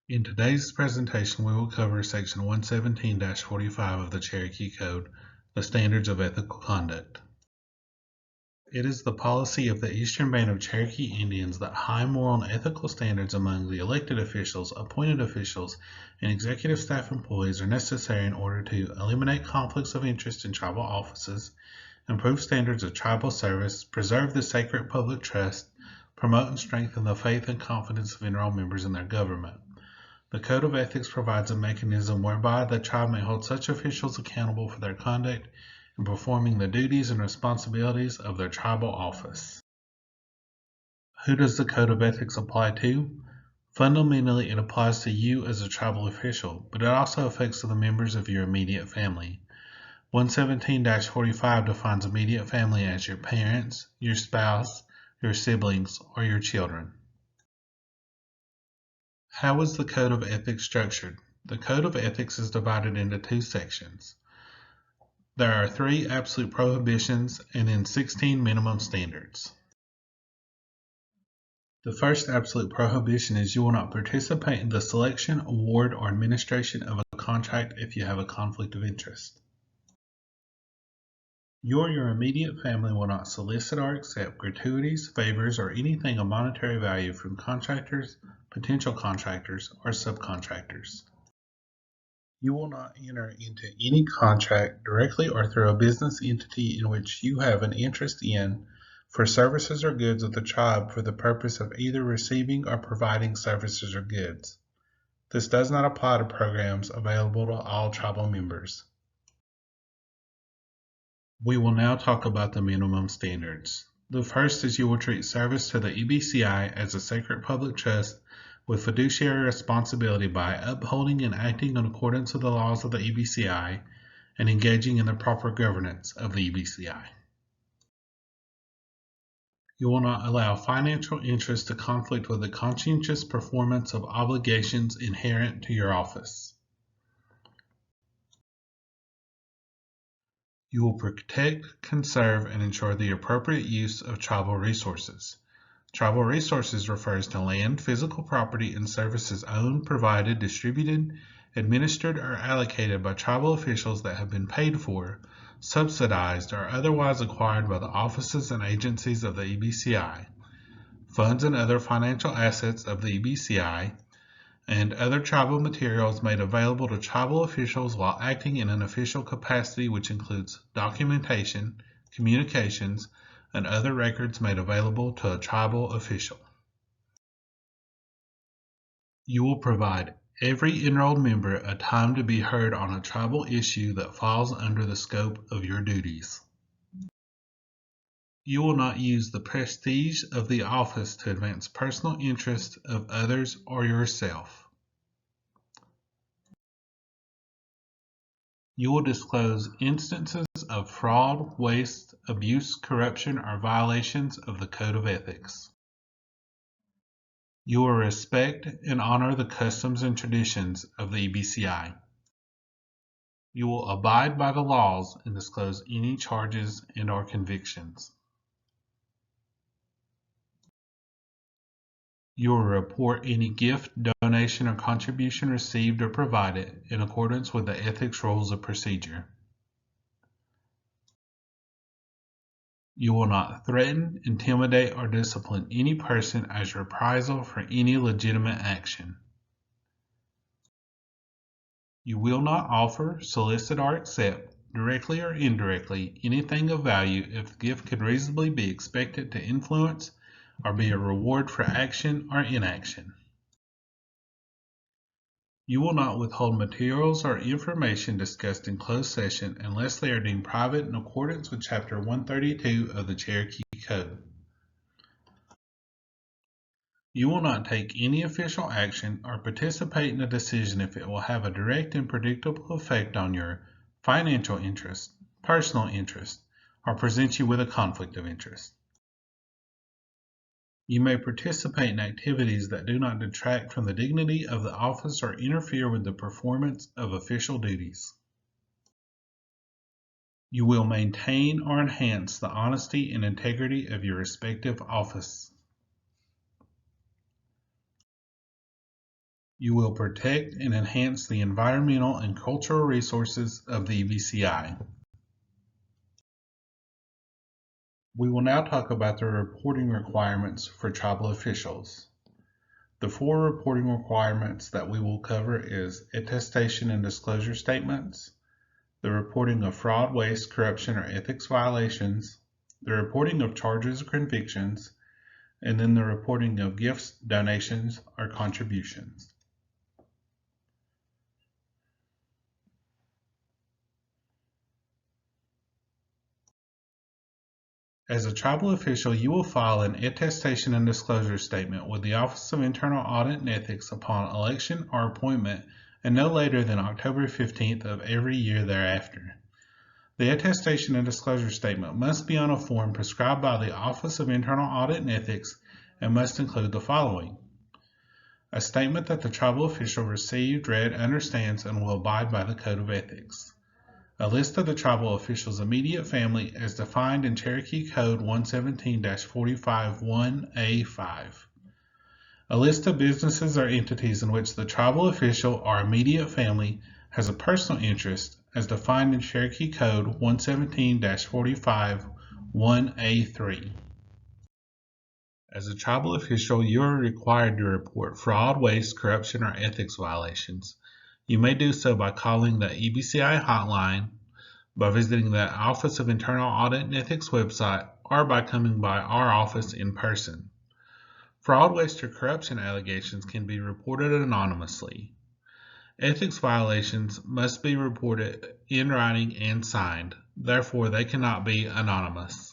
In today's presentation, we will cover Section 117-45 of the Cherokee Code, the Standards of Ethical Conduct. It is the policy of the Eastern Band of Cherokee Indians that high moral and ethical standards among the elected officials, appointed officials, and executive staff employees are necessary in order to eliminate conflicts of interest in tribal offices, improve standards of tribal service, preserve the sacred public trust, promote and strengthen the faith and confidence of enrolled members in their government. The Code of Ethics provides a mechanism whereby the tribe may hold such officials accountable for their conduct in performing the duties and responsibilities of their tribal office. Who does the Code of Ethics apply to? Fundamentally, it applies to you as a tribal official, but it also affects the members of your immediate family. 117-45 defines immediate family as your parents, your spouse, your siblings, or your children. How is the Code of Ethics structured? The Code of Ethics is divided into two sections. There are 3 absolute prohibitions and then 16 minimum standards. The first absolute prohibition is you will not participate in the selection, award, or administration of a contract if you have a conflict of interest. You or your immediate family will not solicit or accept gratuities, favors, or anything of monetary value from contractors, potential contractors, or subcontractors. You will not enter into any contract directly or through a business entity in which you have an interest in for services or goods of the tribe for the purpose of either receiving or providing services or goods. This does not apply to programs available to all tribal members. We will now talk about the minimum standards. The first is you will treat service to the EBCI as a sacred public trust with fiduciary responsibility by upholding and acting in accordance with the laws of the EBCI and engaging in the proper governance of the EBCI. You will not allow financial interest to conflict with the conscientious performance of obligations inherent to your office. You will protect, conserve, and ensure the appropriate use of tribal resources. Tribal resources refers to land, physical property, and services owned, provided, distributed, administered, or allocated by tribal officials that have been paid for, subsidized, or otherwise acquired by the offices and agencies of the EBCI, funds and other financial assets of the EBCI, and other tribal materials made available to tribal officials while acting in an official capacity, which includes documentation, communications, and other records made available to a tribal official. You will provide every enrolled member a time to be heard on a tribal issue that falls under the scope of your duties. You will not use the prestige of the office to advance personal interests of others or yourself. You will disclose instances of fraud, waste, abuse, corruption, or violations of the Code of Ethics. You will respect and honor the customs and traditions of the EBCI. You will abide by the laws and disclose any charges and/or convictions. You will report any gift, donation, or contribution received or provided in accordance with the ethics rules of procedure. You will not threaten, intimidate, or discipline any person as reprisal for any legitimate action. You will not offer, solicit, or accept, directly or indirectly, anything of value if the gift could reasonably be expected to influence or be a reward for action or inaction. You will not withhold materials or information discussed in closed session unless they are deemed private in accordance with Chapter 132 of the Cherokee Code. You will not take any official action or participate in a decision if it will have a direct and predictable effect on your financial interest, personal interest, or present you with a conflict of interest. You may participate in activities that do not detract from the dignity of the office or interfere with the performance of official duties. You will maintain or enhance the honesty and integrity of your respective office. You will protect and enhance the environmental and cultural resources of the EBCI. We will now talk about the reporting requirements for tribal officials. The 4 reporting requirements that we will cover is attestation and disclosure statements, the reporting of fraud, waste, corruption, or ethics violations, the reporting of charges or convictions, and then the reporting of gifts, donations, or contributions. As a tribal official, you will file an attestation and disclosure statement with the Office of Internal Audit and Ethics upon election or appointment and no later than October 15th of every year thereafter. The attestation and disclosure statement must be on a form prescribed by the Office of Internal Audit and Ethics and must include the following: a statement that the tribal official received, read, understands, and will abide by the Code of Ethics. A list of the tribal official's immediate family as defined in Cherokee Code 117-45-1A5. A list of businesses or entities in which the tribal official or immediate family has a personal interest as defined in Cherokee Code 117-45-1A3. As a tribal official, you are required to report fraud, waste, corruption, or ethics violations. You may do so by calling the EBCI hotline, by visiting the Office of Internal Audit and Ethics website, or by coming by our office in person. Fraud, waste, or corruption allegations can be reported anonymously. Ethics violations must be reported in writing and signed, therefore they cannot be anonymous.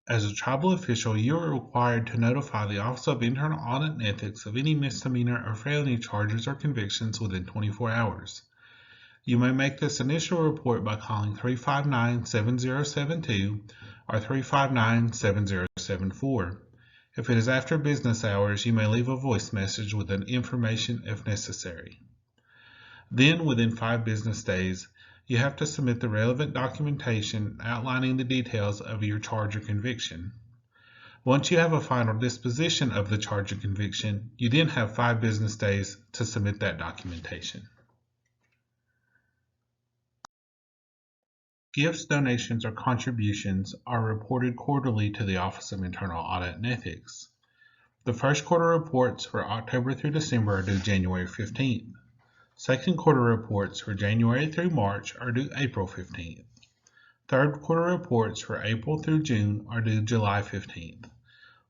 As a tribal official, you are required to notify the Office of Internal Audit and Ethics of any misdemeanor or felony charges or convictions within 24 hours. You may make this initial report by calling 359-7072 or 359-7074. If it is after business hours, you may leave a voice message with information if necessary. Then, within 5 business days, you have to submit the relevant documentation outlining the details of your charge or conviction. Once you have a final disposition of the charge or conviction, you then have 5 business days to submit that documentation. Gifts, donations, or contributions are reported quarterly to the Office of Internal Audit and Ethics. The first quarter reports for October through December are due January 15th. Second quarter reports for January through March are due April 15th. Third quarter reports for April through June are due July 15th.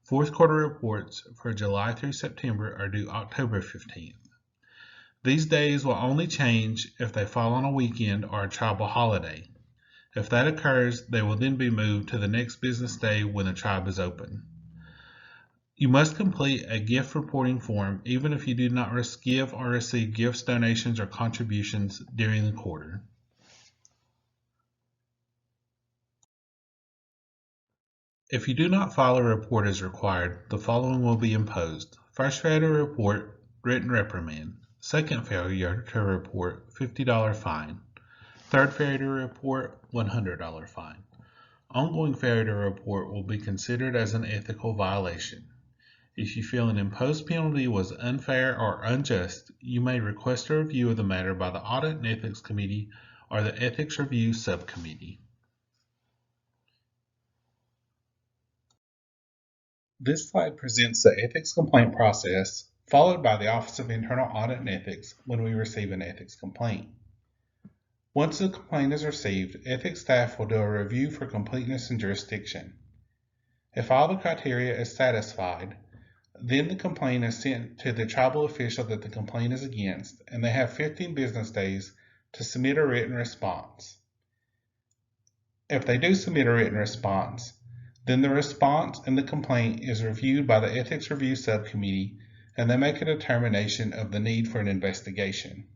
Fourth quarter reports for July through September are due October 15th. These days will only change if they fall on a weekend or a tribal holiday. If that occurs, they will then be moved to the next business day when the tribe is open. You must complete a gift reporting form even if you do not give or receive gifts, donations, or contributions during the quarter. If you do not file a report as required, the following will be imposed. First failure to report, written reprimand. Second failure to report, $50 fine. Third failure to report, $100 fine. Ongoing failure to report will be considered as an ethical violation. If you feel an imposed penalty was unfair or unjust, you may request a review of the matter by the Audit and Ethics Committee or the Ethics Review Subcommittee. This slide presents the ethics complaint process, followed by the Office of Internal Audit and Ethics when we receive an ethics complaint. Once the complaint is received, ethics staff will do a review for completeness and jurisdiction. If all the criteria is satisfied, then the complaint is sent to the tribal official that the complaint is against, and they have 15 business days to submit a written response. If they do submit a written response, then the response and the complaint is reviewed by the Ethics Review Subcommittee, and they make a determination of the need for an investigation.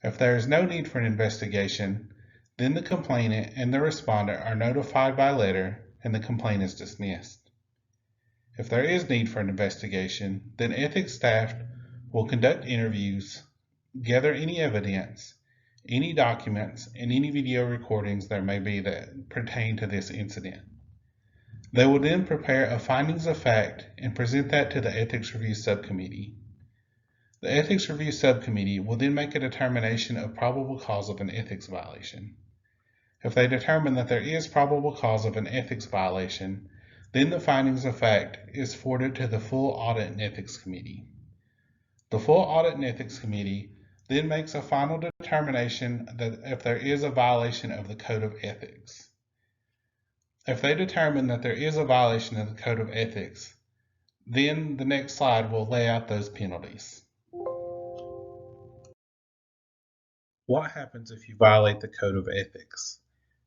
If there is no need for an investigation, then the complainant and the respondent are notified by letter, and the complaint is dismissed. If there is need for an investigation, then ethics staff will conduct interviews, gather any evidence, any documents, and any video recordings there may be that pertain to this incident. They will then prepare a findings of fact and present that to the Ethics Review Subcommittee. The Ethics Review Subcommittee will then make a determination of probable cause of an ethics violation. If they determine that there is probable cause of an ethics violation, then the findings of fact is forwarded to the Full Audit and Ethics Committee. The Full Audit and Ethics Committee then makes a final determination that if there is a violation of the Code of Ethics. If they determine that there is a violation of the Code of Ethics, then the next slide will lay out those penalties. What happens if you violate the Code of Ethics?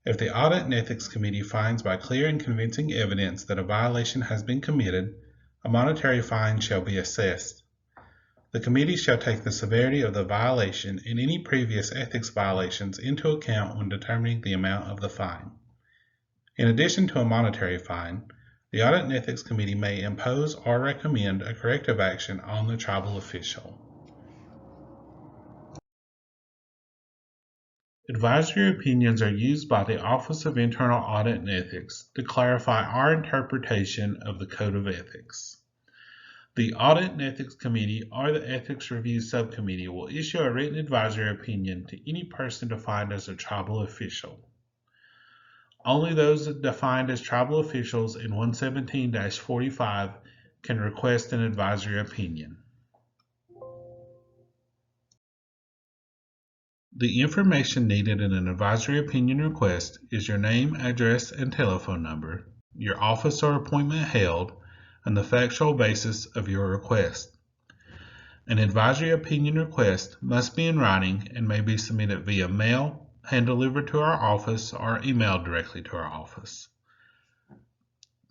If the Audit and Ethics Committee finds by clear and convincing evidence that a violation has been committed, a monetary fine shall be assessed. The committee shall take the severity of the violation and any previous ethics violations into account when determining the amount of the fine. In addition to a monetary fine, the Audit and Ethics Committee may impose or recommend a corrective action on the tribal official. Advisory opinions are used by the Office of Internal Audit and Ethics to clarify our interpretation of the Code of Ethics. The Audit and Ethics Committee or the Ethics Review Subcommittee will issue a written advisory opinion to any person defined as a tribal official. Only those defined as tribal officials in 117-45 can request an advisory opinion. The information needed in an advisory opinion request is your name, address, and telephone number, your office or appointment held, and the factual basis of your request. An advisory opinion request must be in writing and may be submitted via mail, hand-delivered to our office, or emailed directly to our office.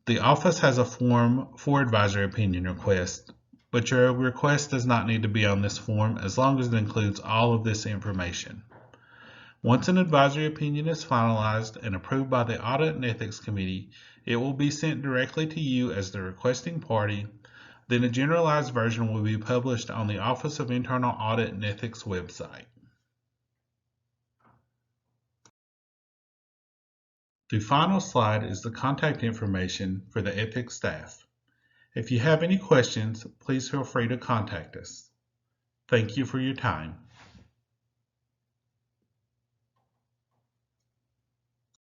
The office has a form for advisory opinion requests, but your request does not need to be on this form as long as it includes all of this information. Once an advisory opinion is finalized and approved by the Audit and Ethics Committee, it will be sent directly to you as the requesting party. Then a generalized version will be published on the Office of Internal Audit and Ethics website. The final slide is the contact information for the ethics staff. If you have any questions, please feel free to contact us. Thank you for your time.